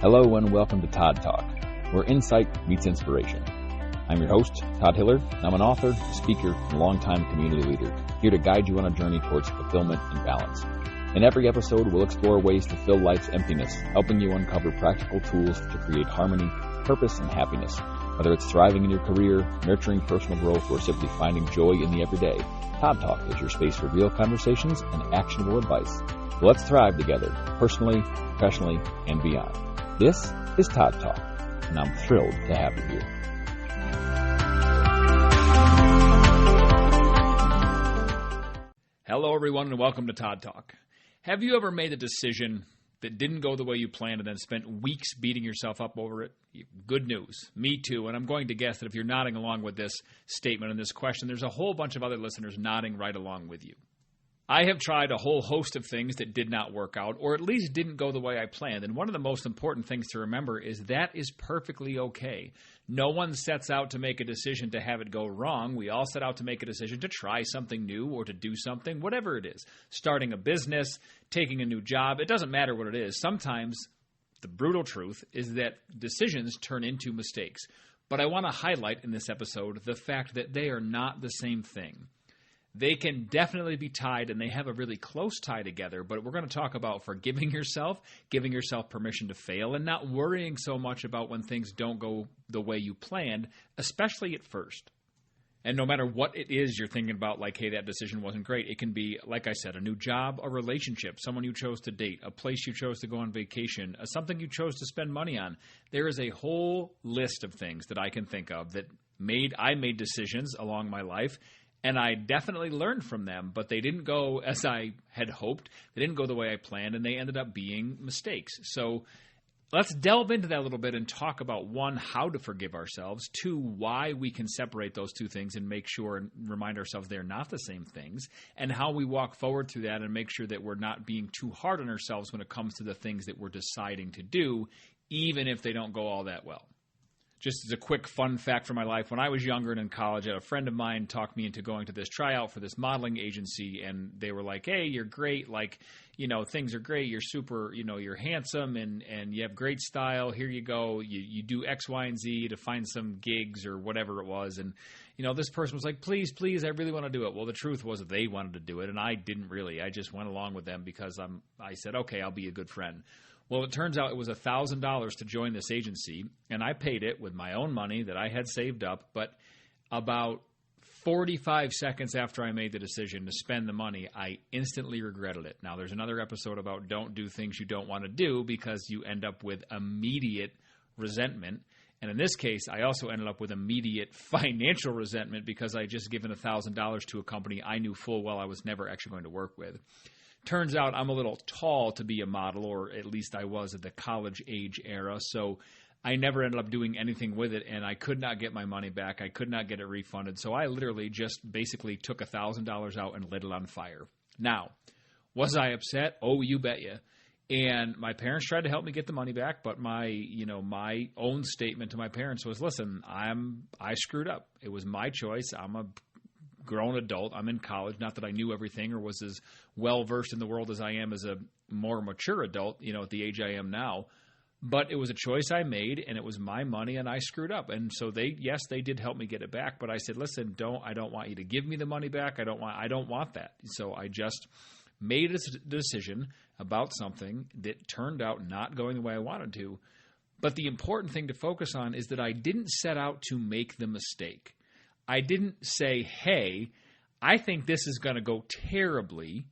Hello and welcome to Todd Talk, where insight meets inspiration. I'm your host, Todd Hiller, and I'm an author, speaker, and longtime community leader, here to guide you on a journey towards fulfillment and balance. In every episode, we'll explore ways to fill life's emptiness, helping you uncover practical tools to create harmony, purpose, and happiness. Whether it's thriving in your career, nurturing personal growth, or simply finding joy in the everyday, Todd Talk is your space for real conversations and actionable advice. So let's thrive together, personally, professionally, and beyond. This is Todd Talk, and I'm thrilled to have you here. Hello, everyone, and welcome to Todd Talk. Have you ever made a decision that didn't go the way you planned and then spent weeks beating yourself up over it? Good news. Me too, and I'm going to guess that if you're nodding along with this statement and this question, there's a whole bunch of other listeners nodding right along with you. I have tried a whole host of things that did not work out, or at least didn't go the way I planned. And one of the most important things to remember is that is perfectly okay. No one sets out to make a decision to have it go wrong. We all set out to make a decision to try something new or to do something, whatever it is. Starting a business, taking a new job, it doesn't matter what it is. Sometimes the brutal truth is that decisions turn into mistakes. But I want to highlight in this episode the fact that they are not the same thing. They can definitely be tied, and they have a really close tie together, but we're going to talk about forgiving yourself, giving yourself permission to fail, and not worrying so much about when things don't go the way you planned, especially at first. And no matter what it is you're thinking about, like, hey, that decision wasn't great, it can be, like I said, a new job, a relationship, someone you chose to date, a place you chose to go on vacation, something you chose to spend money on. There is a whole list of things that I can think of that I made decisions along my life, and I definitely learned from them, but they didn't go as I had hoped. They didn't go the way I planned, and they ended up being mistakes. So let's delve into that a little bit and talk about, one, how to forgive ourselves, two, why we can separate those two things and make sure and remind ourselves they're not the same things, and how we walk forward through that and make sure that we're not being too hard on ourselves when it comes to the things that we're deciding to do, even if they don't go all that well. Just as a quick fun fact from my life, when I was younger and in college, a friend of mine talked me into going to this tryout for this modeling agency, and they were like, hey, you're great, like, you know, things are great, you're super, you know, you're handsome, and you have great style, here you go, you do X, Y, and Z to find some gigs or whatever it was, and, you know, this person was like, please, I really want to do it. Well, the truth was that they wanted to do it, and I didn't really. I just went along with them because I said, okay, I'll be a good friend. Well, it turns out it was $1,000 to join this agency, and I paid it with my own money that I had saved up, but about 45 seconds after I made the decision to spend the money, I instantly regretted it. Now, there's another episode about don't do things you don't want to do because you end up with immediate resentment. And in this case, I also ended up with immediate financial resentment because I had just given $1,000 to a company I knew full well I was never actually going to work with. Turns out I'm a little tall to be a model, or at least I was at the college age era, so I never ended up doing anything with it, and I could not get my money back. I could not get it refunded, so I literally just basically took $1,000 out and lit it on fire. Now, was I upset? Oh, you betcha. And my parents tried to help me get the money back, but my own statement to my parents was, listen, I screwed up. It was my choice. I'm a grown adult. I'm in college. Not that I knew everything or was as well-versed in the world as I am as a more mature adult, you know, at the age I am now. But it was a choice I made, and it was my money, and I screwed up. And so they did help me get it back. But I said, listen, I don't want you to give me the money back. I don't want that. So I just made a decision about something that turned out not going the way I wanted to. But the important thing to focus on is that I didn't set out to make the mistake. I didn't say, hey, I think this is going to go terribly,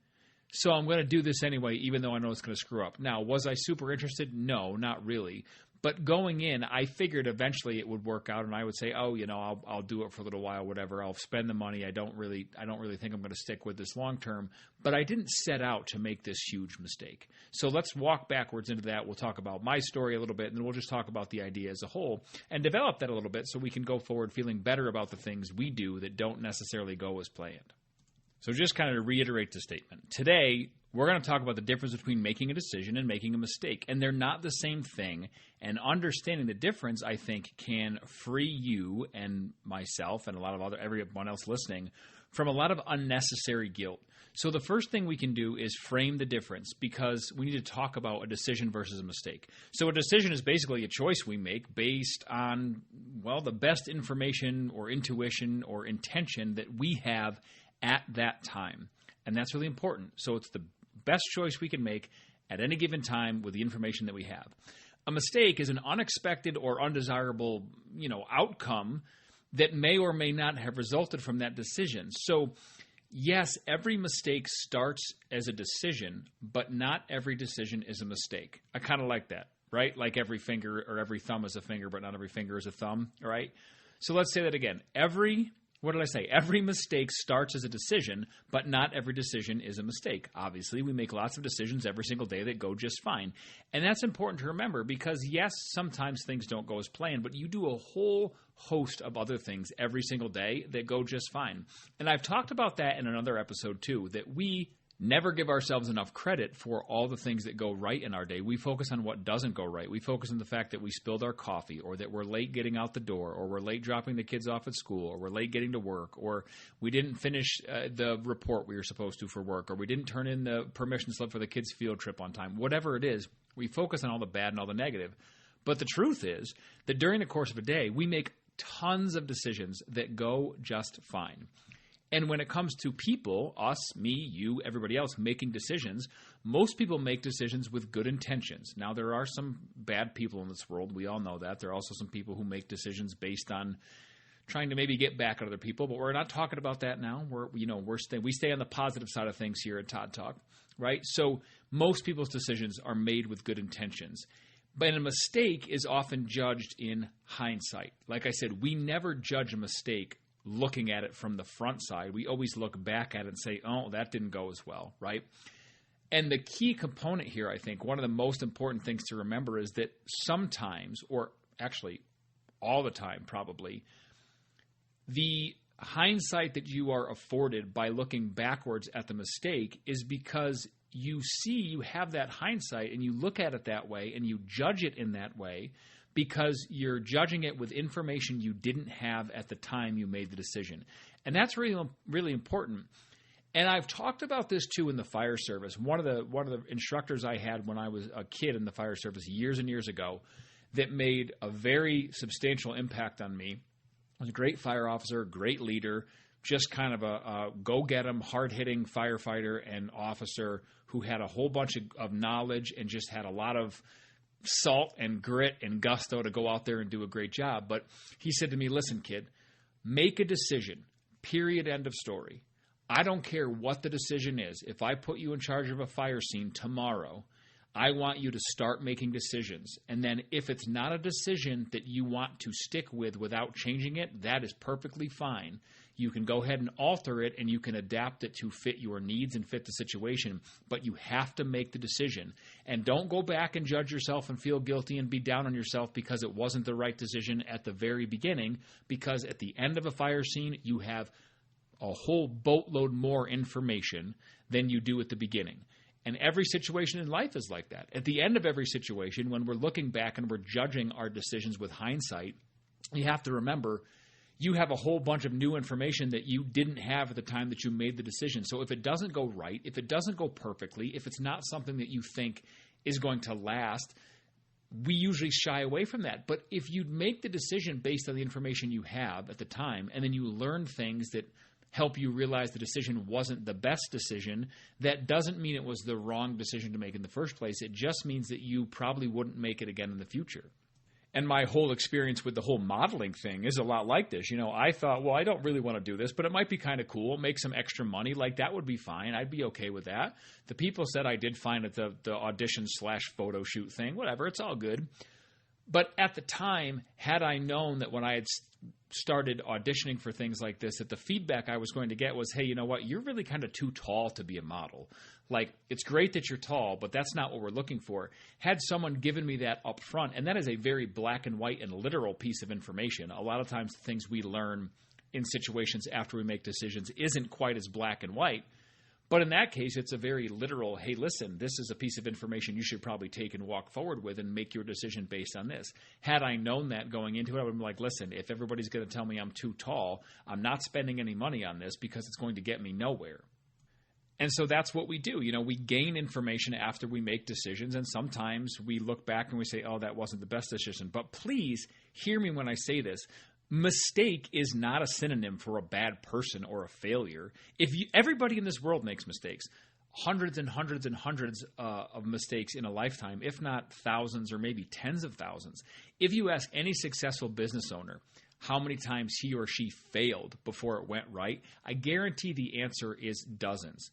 so I'm going to do this anyway, even though I know it's going to screw up. Now, was I super interested? No, not really. But going in, I figured eventually it would work out, and I would say, oh, you know, I'll do it for a little while, whatever. I'll spend the money. I don't really think I'm going to stick with this long term. But I didn't set out to make this huge mistake. So let's walk backwards into that. We'll talk about my story a little bit, and then we'll just talk about the idea as a whole and develop that a little bit so we can go forward feeling better about the things we do that don't necessarily go as planned. So just kind of to reiterate the statement, today we're going to talk about the difference between making a decision and making a mistake. And they're not the same thing. And understanding the difference, I think, can free you and myself and a lot of everyone else listening from a lot of unnecessary guilt. So the first thing we can do is frame the difference, because we need to talk about a decision versus a mistake. So a decision is basically a choice we make based on, well, the best information or intuition or intention that we have at that time. And that's really important. So it's the best choice we can make at any given time with the information that we have. A mistake is an unexpected or undesirable, outcome that may or may not have resulted from that decision. So yes, every mistake starts as a decision, but not every decision is a mistake. I kind of like that, right? Like every finger or every thumb is a finger, but not every finger is a thumb, right? So let's say that again. Every mistake starts as a decision, but not every decision is a mistake. Obviously, we make lots of decisions every single day that go just fine. And that's important to remember because, yes, sometimes things don't go as planned, but you do a whole host of other things every single day that go just fine. And I've talked about that in another episode too, that we never give ourselves enough credit for all the things that go right in our day. We focus on what doesn't go right. We focus on the fact that we spilled our coffee, or that we're late getting out the door, or we're late dropping the kids off at school, or we're late getting to work, or we didn't finish the report we were supposed to for work, or we didn't turn in the permission slip for the kids' field trip on time. Whatever it is, we focus on all the bad and all the negative. But the truth is that during the course of a day, we make tons of decisions that go just fine. And when it comes to people, us, me, you, everybody else making decisions, most people make decisions with good intentions. Now, there are some bad people in this world. We all know that. There are also some people who make decisions based on trying to maybe get back at other people, but we're not talking about that now. We stay on the positive side of things here at Todd Talk, right? So most people's decisions are made with good intentions. But a mistake is often judged in hindsight. Like I said, we never judge a mistake looking at it from the front side. We always look back at it and say, oh, that didn't go as well, right? And the key component here, I think, one of the most important things to remember is that sometimes, or actually all the time probably, the hindsight that you are afforded by looking backwards at the mistake is because you have that hindsight and you look at it that way and you judge it in that way because you're judging it with information you didn't have at the time you made the decision. And that's really, really important. And I've talked about this too in the fire service. One of the instructors I had when I was a kid in the fire service years and years ago that made a very substantial impact on me was a great fire officer, great leader, just kind of a go-get-em, hard-hitting firefighter and officer who had a whole bunch of knowledge and just had a lot of salt and grit and gusto to go out there and do a great job. But he said to me, listen, kid, make a decision, period, end of story. I don't care what the decision is. If I put you in charge of a fire scene tomorrow, I want you to start making decisions. And then if it's not a decision that you want to stick with without changing it, that is perfectly fine. You can go ahead and alter it and you can adapt it to fit your needs and fit the situation, but you have to make the decision. And don't go back and judge yourself and feel guilty and be down on yourself because it wasn't the right decision at the very beginning, because at the end of a fire scene, you have a whole boatload more information than you do at the beginning. And every situation in life is like that. At the end of every situation, when we're looking back and we're judging our decisions with hindsight, you have to remember you have a whole bunch of new information that you didn't have at the time that you made the decision. So if it doesn't go right, if it doesn't go perfectly, if it's not something that you think is going to last, we usually shy away from that. But if you make the decision based on the information you have at the time, and then you learn things that help you realize the decision wasn't the best decision, that doesn't mean it was the wrong decision to make in the first place. It just means that you probably wouldn't make it again in the future. And my whole experience with the whole modeling thing is a lot like this. I thought, well, I don't really want to do this, but it might be kind of cool, make some extra money. Like, that would be fine. I'd be okay with that. The people said I did fine at the audition/photo shoot thing. Whatever, it's all good. But at the time, had I known that when I had started auditioning for things like this, that the feedback I was going to get was, hey, you know what, you're really kind of too tall to be a model. Like, it's great that you're tall, but that's not what we're looking for. Had someone given me that up front, and that is a very black and white and literal piece of information. A lot of times the things we learn in situations after we make decisions isn't quite as black and white. But in that case, it's a very literal, hey, listen, this is a piece of information you should probably take and walk forward with and make your decision based on this. Had I known that going into it, I would have been like, listen, if everybody's going to tell me I'm too tall, I'm not spending any money on this because it's going to get me nowhere. And so that's what we do. We gain information after we make decisions, and sometimes we look back and we say, oh, that wasn't the best decision. But please hear me when I say this. Mistake is not a synonym for a bad person or a failure. Everybody in this world makes mistakes, hundreds and hundreds and hundreds of mistakes in a lifetime, if not thousands or maybe tens of thousands. If you ask any successful business owner how many times he or she failed before it went right, I guarantee the answer is dozens.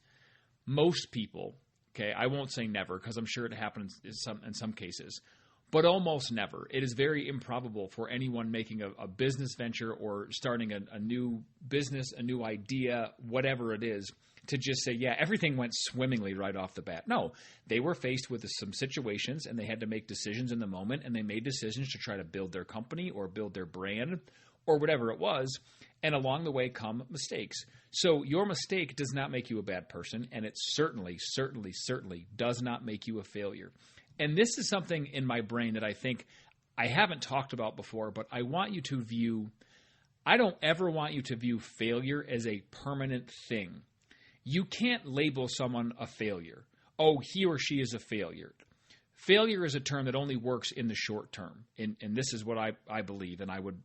Most people, okay, I won't say never because I'm sure it happens in some cases, but almost never. It is very improbable for anyone making a business venture or starting a new business, a new idea, whatever it is, to just say, yeah, everything went swimmingly right off the bat. No, they were faced with some situations and they had to make decisions in the moment, and they made decisions to try to build their company or build their brand or whatever it was. And along the way come mistakes. So your mistake does not make you a bad person, and it certainly, certainly, certainly does not make you a failure. And this is something in my brain that I think I haven't talked about before, but I don't ever want you to view failure as a permanent thing. You can't label someone a failure. Oh, he or she is a failure. Failure is a term that only works in the short term. And this is what I believe, and I would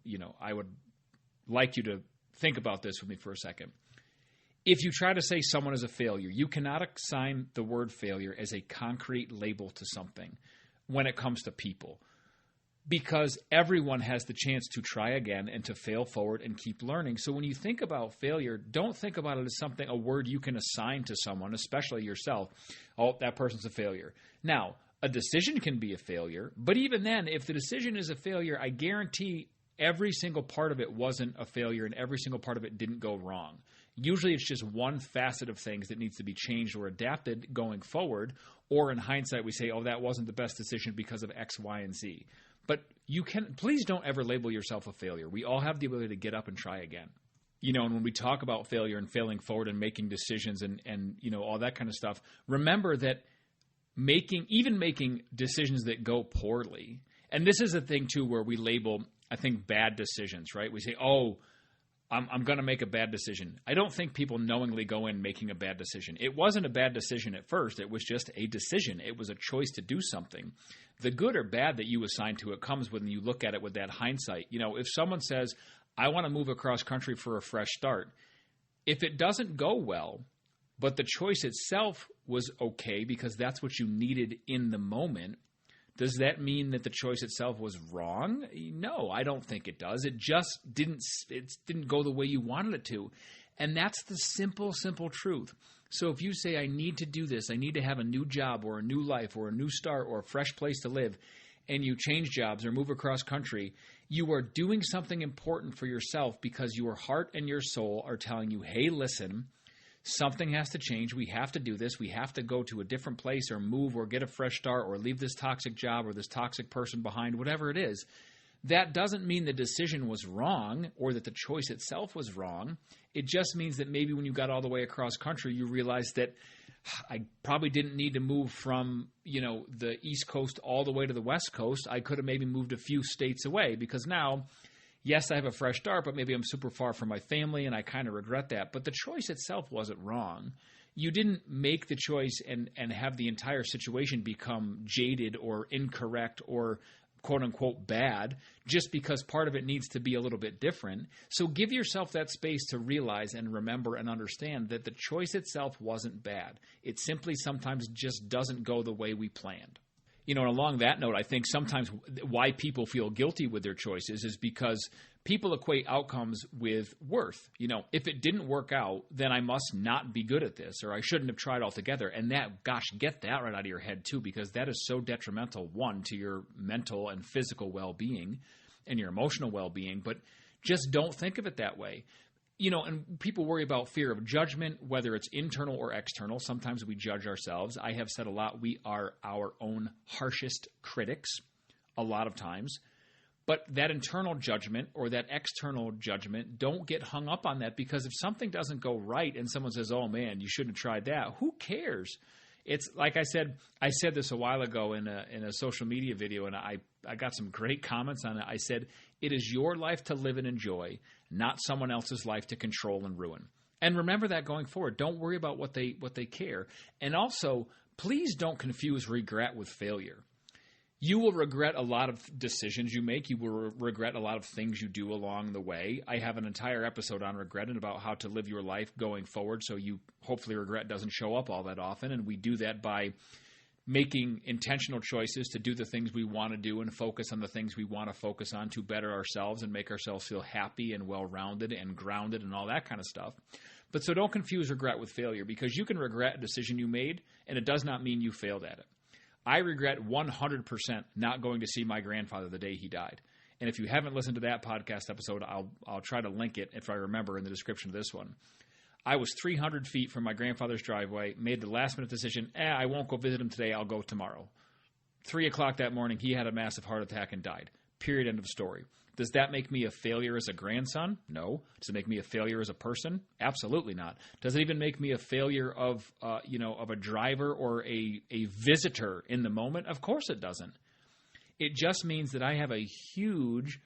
like you to think about this with me for a second. If you try to say someone is a failure, you cannot assign the word failure as a concrete label to something when it comes to people, because everyone has the chance to try again and to fail forward and keep learning. So when you think about failure, don't think about it as a word you can assign to someone, especially yourself. Oh, that person's a failure. Now, a decision can be a failure, but even then, if the decision is a failure, I guarantee every single part of it wasn't a failure and every single part of it didn't go wrong. Usually it's just one facet of things that needs to be changed or adapted going forward, or in hindsight we say, oh, that wasn't the best decision because of X, Y, and Z. But please don't ever label yourself a failure. We all have the ability to get up and try again. And when we talk about failure and failing forward and making decisions and all that kind of stuff, remember that even making decisions that go poorly, and this is a thing too where we label, I think, bad decisions, right? We say, oh, I'm going to make a bad decision. I don't think people knowingly go in making a bad decision. It wasn't a bad decision at first. It was just a decision. It was a choice to do something. The good or bad that you assign to it comes when you look at it with that hindsight. If someone says, I want to move across country for a fresh start, if it doesn't go well, but the choice itself was okay because that's what you needed in the moment, does that mean that the choice itself was wrong? No, I don't think it does. It just didn't go the way you wanted it to. And that's the simple, simple truth. So if you say, I need to do this, I need to have a new job or a new life or a new start or a fresh place to live, and you change jobs or move across country, you are doing something important for yourself because your heart and your soul are telling you, hey, listen, something has to change. We have to do this. We have to go to a different place or move or get a fresh start or leave this toxic job or this toxic person behind, whatever it is. That doesn't mean the decision was wrong or that the choice itself was wrong. It just means that maybe when you got all the way across country, you realized that I probably didn't need to move from, the East Coast all the way to the West Coast. I could have maybe moved a few states away because now, yes, I have a fresh start, but maybe I'm super far from my family, and I kind of regret that. But the choice itself wasn't wrong. You didn't make the choice and have the entire situation become jaded or incorrect or quote-unquote bad just because part of it needs to be a little bit different. So give yourself that space to realize and remember and understand that the choice itself wasn't bad. It simply sometimes just doesn't go the way we planned. And along that note, I think sometimes why people feel guilty with their choices is because people equate outcomes with worth. If it didn't work out, then I must not be good at this, or I shouldn't have tried altogether. And that, get that right out of your head too, because that is so detrimental, one, to your mental and physical well-being and your emotional well-being. But just don't think of it that way. And people worry about fear of judgment, whether it's internal or external. Sometimes we judge ourselves. I have said a lot, we are our own harshest critics a lot of times. But that internal judgment or that external judgment, don't get hung up on that, because if something doesn't go right and someone says, oh, man, you shouldn't have tried that, who cares? It's like I said this a while ago in a social media video, and I got some great comments on it. I said, it is your life to live and enjoy, not someone else's life to control and ruin. And remember that going forward. Don't worry about what they care. And also, please don't confuse regret with failure. You will regret a lot of decisions you make. You will regret a lot of things you do along the way. I have an entire episode on regret and about how to live your life going forward so you hopefully regret doesn't show up all that often. And we do that by making intentional choices to do the things we want to do and focus on the things we want to focus on to better ourselves and make ourselves feel happy and well-rounded and grounded and all that kind of stuff. But so don't confuse regret with failure, because you can regret a decision you made and it does not mean you failed at it. I regret 100% not going to see my grandfather the day he died. And if you haven't listened to that podcast episode, I'll try to link it if I remember in the description of this one. I was 300 feet from my grandfather's driveway, made the last-minute decision, I won't go visit him today, I'll go tomorrow. 3 o'clock that morning, he had a massive heart attack and died. Period, end of story. Does that make me a failure as a grandson? No. Does it make me a failure as a person? Absolutely not. Does it even make me a failure of a driver or a visitor in the moment? Of course it doesn't. It just means that I have a huge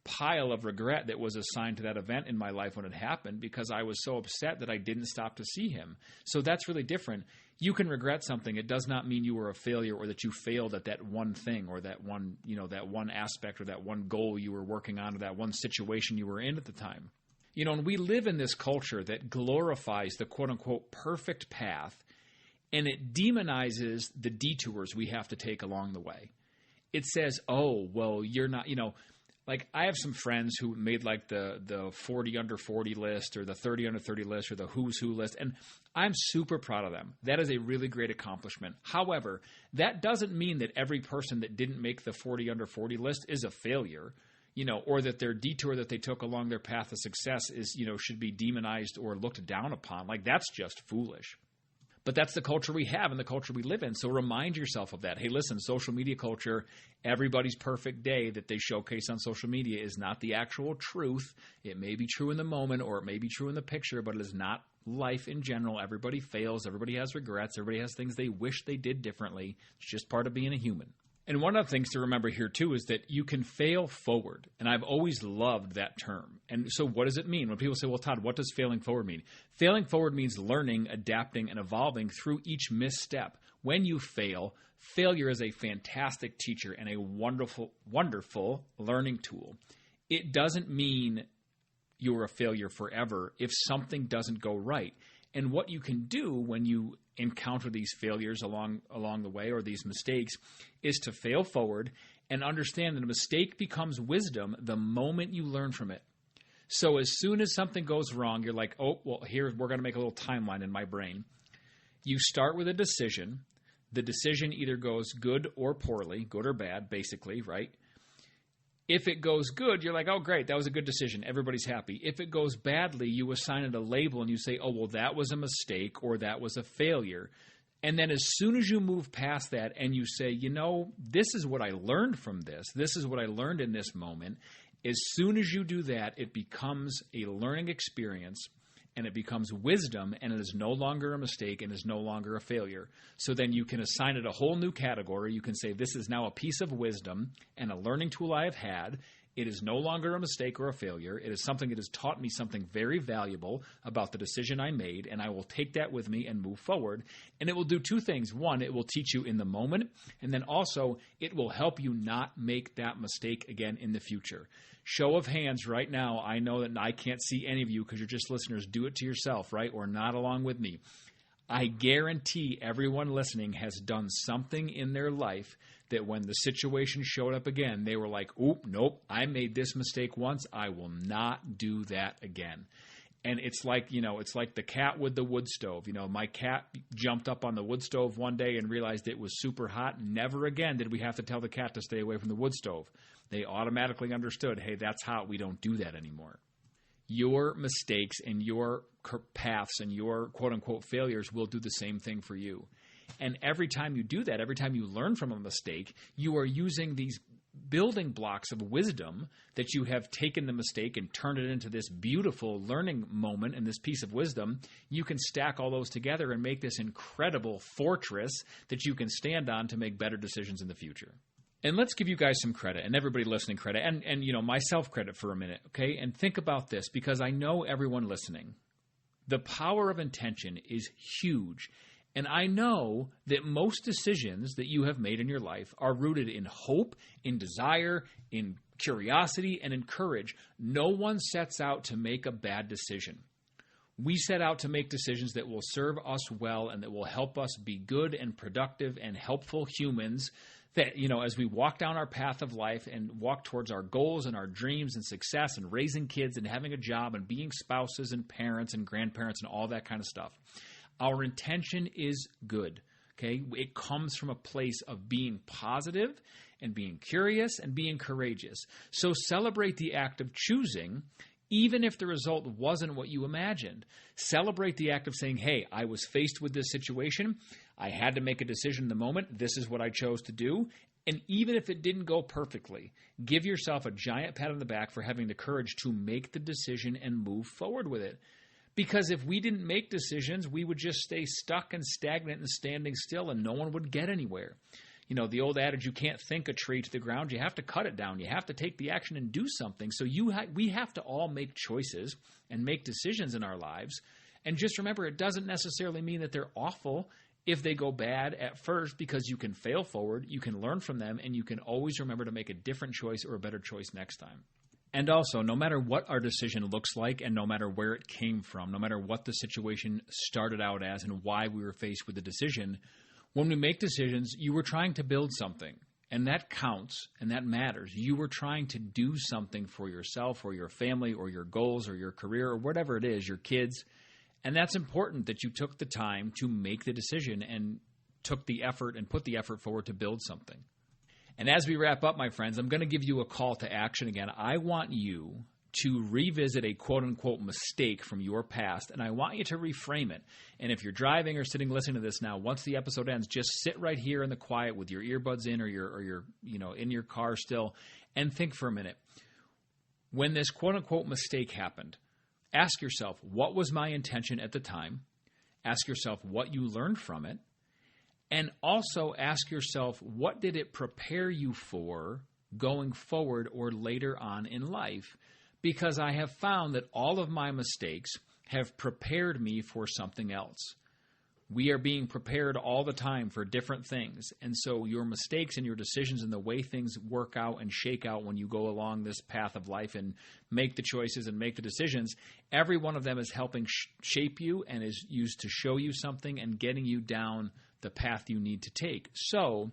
pile of regret that was assigned to that event in my life when it happened, because I was so upset that I didn't stop to see him. So that's really different. You can regret something. It does not mean you were a failure or that you failed at that one thing or that one, that one aspect or that one goal you were working on or that one situation you were in at the time. And we live in this culture that glorifies the quote-unquote perfect path, and it demonizes the detours we have to take along the way. It says, oh, well, you're not, like I have some friends who made like the 40 under 40 list or the 30 under 30 list or the who's who list, and I'm super proud of them. That is a really great accomplishment. However, that doesn't mean that every person that didn't make the 40 under 40 list is a failure, or that their detour that they took along their path of success is, should be demonized or looked down upon. Like, that's just foolish. But that's the culture we have and the culture we live in. So remind yourself of that. Hey, listen, social media culture, everybody's perfect day that they showcase on social media is not the actual truth. It may be true in the moment or it may be true in the picture, but it is not life in general. Everybody fails. Everybody has regrets. Everybody has things they wish they did differently. It's just part of being a human. And one of the things to remember here, too, is that you can fail forward. And I've always loved that term. And so what does it mean? When people say, well, Todd, what does failing forward mean? Failing forward means learning, adapting, and evolving through each misstep. When you fail, failure is a fantastic teacher and a wonderful, wonderful learning tool. It doesn't mean you're a failure forever if something doesn't go right. And what you can do when you encounter these failures along the way or these mistakes is to fail forward and understand that a mistake becomes wisdom the moment you learn from it. So as soon as something goes wrong, you're like, oh, well, here, we're going to make a little timeline in my brain. You start with a decision. The decision either goes good or poorly, good or bad, basically, right? If it goes good, you're like, oh, great, that was a good decision. Everybody's happy. If it goes badly, you assign it a label and you say, oh, well, that was a mistake or that was a failure. And then as soon as you move past that and you say, this is what I learned from this. This is what I learned in this moment. As soon as you do that, it becomes a learning experience and it becomes wisdom, and it is no longer a mistake and is no longer a failure. So then you can assign it a whole new category. You can say, this is now a piece of wisdom and a learning tool I have had. It is no longer a mistake or a failure. It is something that has taught me something very valuable about the decision I made, and I will take that with me and move forward. And it will do two things. One, it will teach you in the moment, and then also it will help you not make that mistake again in the future. Show of hands right now. I know that I can't see any of you because you're just listeners. Do it to yourself, right? Or not along with me. I guarantee everyone listening has done something in their life that when the situation showed up again, they were like, oop, nope, I made this mistake once. I will not do that again. And it's like, it's like the cat with the wood stove. My cat jumped up on the wood stove one day and realized it was super hot. Never again did we have to tell the cat to stay away from the wood stove. They automatically understood, hey, that's hot. We don't do that anymore. Your mistakes and your paths and your quote-unquote failures will do the same thing for you. And every time you do that, every time you learn from a mistake, you are using these building blocks of wisdom that you have taken the mistake and turned it into this beautiful learning moment and this piece of wisdom, you can stack all those together and make this incredible fortress that you can stand on to make better decisions in the future. And let's give you guys some credit, and everybody listening credit, and myself credit for a minute, okay? And think about this, because I know everyone listening, the power of intention is huge. And I know that most decisions that you have made in your life are rooted in hope, in desire, in curiosity, and in courage. No one sets out to make a bad decision. We set out to make decisions that will serve us well and that will help us be good and productive and helpful humans that, as we walk down our path of life and walk towards our goals and our dreams and success and raising kids and having a job and being spouses and parents and grandparents and all that kind of stuff. Our intention is good, okay? It comes from a place of being positive and being curious and being courageous. So celebrate the act of choosing, even if the result wasn't what you imagined. Celebrate the act of saying, hey, I was faced with this situation. I had to make a decision in the moment. This is what I chose to do. And even if it didn't go perfectly, give yourself a giant pat on the back for having the courage to make the decision and move forward with it. Because if we didn't make decisions, we would just stay stuck and stagnant and standing still, and no one would get anywhere. The old adage, you can't think a tree to the ground. You have to cut it down. You have to take the action and do something. So we have to all make choices and make decisions in our lives. And just remember, it doesn't necessarily mean that they're awful if they go bad at first, because you can fail forward, you can learn from them, and you can always remember to make a different choice or a better choice next time. And also, no matter what our decision looks like and no matter where it came from, no matter what the situation started out as and why we were faced with the decision, when we make decisions, you were trying to build something. And that counts and that matters. You were trying to do something for yourself or your family or your goals or your career or whatever it is, your kids. And that's important that you took the time to make the decision and took the effort and put the effort forward to build something. And as we wrap up, my friends, I'm going to give you a call to action again. I want you to revisit a quote-unquote mistake from your past, and I want you to reframe it. And if you're driving or sitting listening to this now, once the episode ends, just sit right here in the quiet with your earbuds in or you're in your car still, and think for a minute. When this quote-unquote mistake happened, ask yourself, what was my intention at the time? Ask yourself what you learned from it. And also ask yourself, what did it prepare you for going forward or later on in life? Because I have found that all of my mistakes have prepared me for something else. We are being prepared all the time for different things. And so your mistakes and your decisions and the way things work out and shake out when you go along this path of life and make the choices and make the decisions, every one of them is helping shape you and is used to show you something and getting you down the path you need to take. So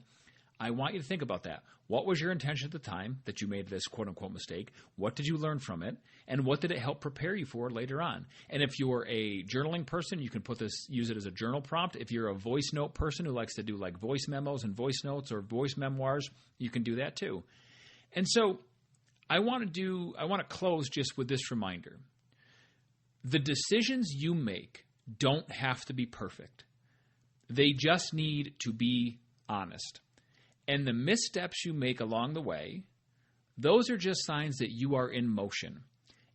I want you to think about that. What was your intention at the time that you made this quote-unquote mistake? What did you learn from it? And what did it help prepare you for later on? And if you're a journaling person, you can use it as a journal prompt. If you're a voice note person who likes to do like voice memos and voice notes or voice memoirs, you can do that too. And so I want to close just with this reminder. The decisions you make don't have to be perfect. They just need to be honest. And the missteps you make along the way, those are just signs that you are in motion.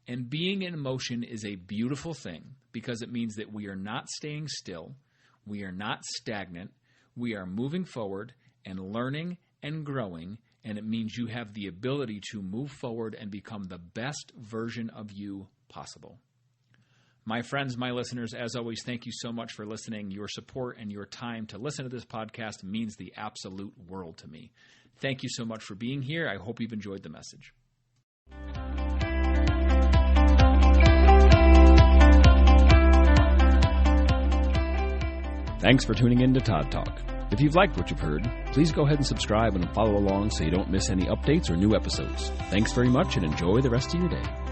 And being in motion is a beautiful thing because it means that we are not staying still. We are not stagnant. We are moving forward and learning and growing. And it means you have the ability to move forward and become the best version of you possible. My friends, my listeners, as always, thank you so much for listening. Your support and your time to listen to this podcast means the absolute world to me. Thank you so much for being here. I hope you've enjoyed the message. Thanks for tuning in to Todd Talk. If you've liked what you've heard, please go ahead and subscribe and follow along so you don't miss any updates or new episodes. Thanks very much and enjoy the rest of your day.